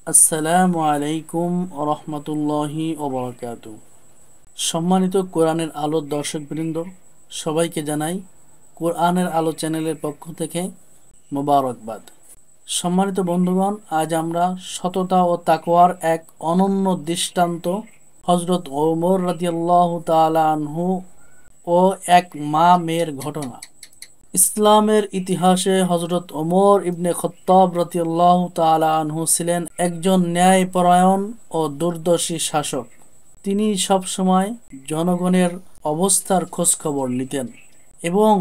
আসসালামু আলাইকুম রহমতুল্লাহি ওবরাকাতু। সম্মানিত কোরআনের আলোর দর্শকবৃন্দ, সবাইকে জানাই কোরআনের আলো চ্যানেলের পক্ষ থেকে মোবারকবাদ। সম্মানিত বন্ধুগণ, আজ আমরা সততা ও তাকওয়ার এক অনন্য দৃষ্টান্ত হযরত ওমর রাদিয়াল্লাহু তাআলা আনহু ও এক মা মেয়ের ঘটনা। ইসলামের ইতিহাসে হযরত ওমর ইবনে খাত্তাব রাদিয়াল্লাহু তাআলা আনহু ছিলেন একজন ন্যায়পরায়ণ ও দূরদর্শী শাসক। তিনি সবসময় জনগণের অবস্থার খোঁজখবর নিতেন এবং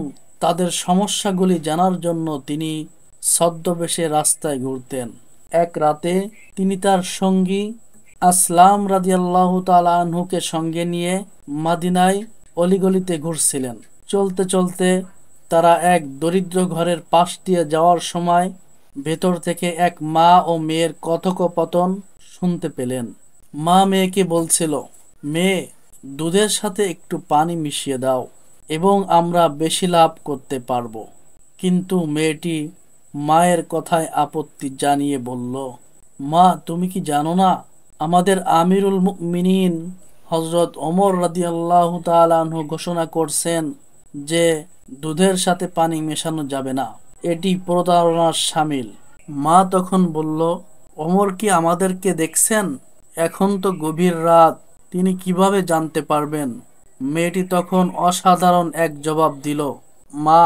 তাদের সমস্যাগুলি জানার জন্য তিনি ছদ্মবেশে রাস্তায় ঘুরতেন। এক রাতে তিনি তার সঙ্গী আসলাম রাদিয়াল্লাহু তাআলা আনহুকে সঙ্গে নিয়ে মদিনায় অলিগলিতে ঘুরছিলেন। চলতে চলতে তারা এক দরিদ্র ঘরের পাশ দিয়ে যাওয়ার সময় ভেতর থেকে এক মা ও মেয়ের কথোপকথন শুনতে পেলেন। মা মেয়েকে বলছিল, মেয়ে, দুধের সাথে একটু পানি মিশিয়ে দাও এবং আমরা বেশি লাভ করতে পারবো। কিন্তু মেয়েটি মায়ের কথায় আপত্তি জানিয়ে বলল, মা, তুমি কি জানো না আমাদের আমিরুল মুমিনিন হযরত ওমর রাদিয়াল্লাহু তাআলা আনহু ঘোষণা করছেন যে দুধের সাথে পানি মেশানো যাবে না, এটি প্রতারণার শামিল। মা তখন বলল, ওমর কি আমাদেরকে দেখছেন? এখন তো গভীর রাত, তিনি কিভাবে জানতে পারবেন? মেয়েটি তখন অসাধারণ এক জবাব দিল, মা,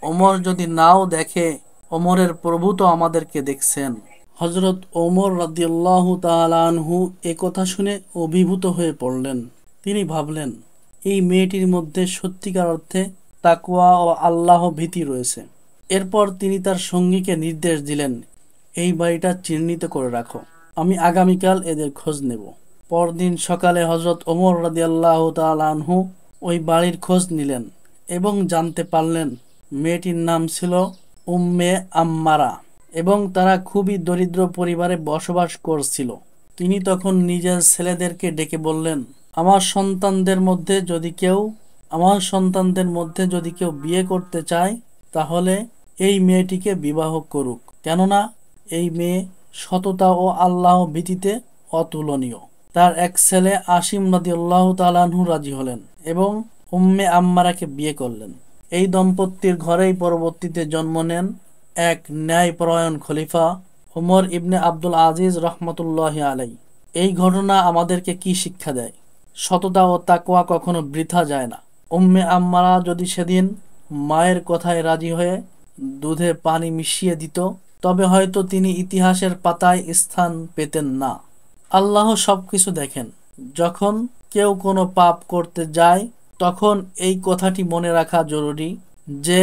ওমর যদি নাও দেখে, ওমরের প্রভু তো আমাদেরকে দেখছেন। হযরত ওমর রাদিয়াল্লাহু তাআলা আনহু এ কথা শুনে অভিভূত হয়ে পড়লেন। তিনি ভাবলেন, এই মেয়েটির মধ্যে সত্যিকার অর্থে তাকওয়া ও আল্লাহ ভীতি রয়েছে। এরপর তিনি তার সঙ্গীকে নির্দেশ দিলেন, এই বাড়িটা চিহ্নিত করে রাখো, আমি আগামীকাল এদের খোঁজ নেব। পরদিন সকালে হযরত ওমর রাদিয়াল্লাহু তাআলা আনহু ওই বাড়ির খোঁজ নিলেন এবং জানতে পারলেন মেয়েটির নাম ছিল উম্মে আম্মারা এবং তারা খুবই দরিদ্র পরিবারে বসবাস করছিল। তিনি তখন নিজের ছেলেদেরকে ডেকে বললেন, আমার সন্তানদের মধ্যে যদি কেউ বিয়ে করতে চায় তাহলে এই মেয়েটিকে বিবাহ করুক, কেননা এই মেয়ে সততা ও আল্লাহ ভীতিতে অতুলনীয়। তার এক ছেলে আসিম রাদিয়াল্লাহু তাআলা আনহু রাজি হলেন এবং উম্মে আম্মারাকে বিয়ে করলেন। এই দম্পতির ঘরেই পরবর্তীতে জন্ম নেন এক ন্যায়পরায়ণ খলিফা ওমর ইবনে আব্দুল আজিজ রহমতুল্লাহি আলাইহি। এই ঘটনা আমাদেরকে কি শিক্ষা দেয়? সততা ও তাকওয়া কখনো বৃথা যায় না। উম্মে আম্মারা যদি সেদিন মায়ের কথায় রাজি হয়ে দুধে পানি মিশিয়ে দিত, তবে হয়তো তিনি ইতিহাসের পাতায় স্থান পেতেন না। আল্লাহ সবকিছু দেখেন। যখন কেউ কোনো পাপ করতে যায় তখন এই কথাটি মনে রাখা জরুরি যে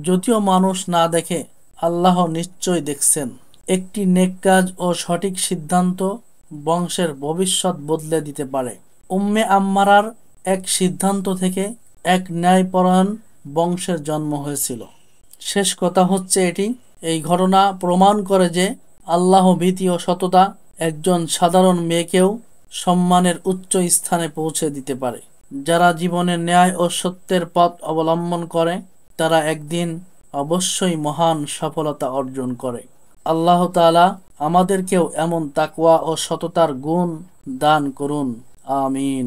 যদিও মানুষ না দেখে, আল্লাহ নিশ্চয় দেখছেন। একটি নেক কাজ ও সঠিক সিদ্ধান্ত বংশের ভবিষ্যৎ বদলে দিতে পারে। উম্মে আম্মারার এক সিদ্ধান্ত থেকে এক ন্যায়পরায়ণ বংশের জন্ম হয়েছিল। শেষ কথা হচ্ছে এটি, এই ঘটনা প্রমাণ করে যে আল্লাহ ভীতি ও সততা একজন সাধারণ মেয়েকেও সম্মানের উচ্চ স্থানে পৌঁছে দিতে পারে। যারা জীবনে ন্যায় ও সত্যের পথ অবলম্বন করে তারা একদিন অবশ্যই মহান সফলতা অর্জন করে। আল্লাহ তাআলা আমাদেরকেও এমন তাকওয়া ও সততার গুণ দান করুন। আমিন।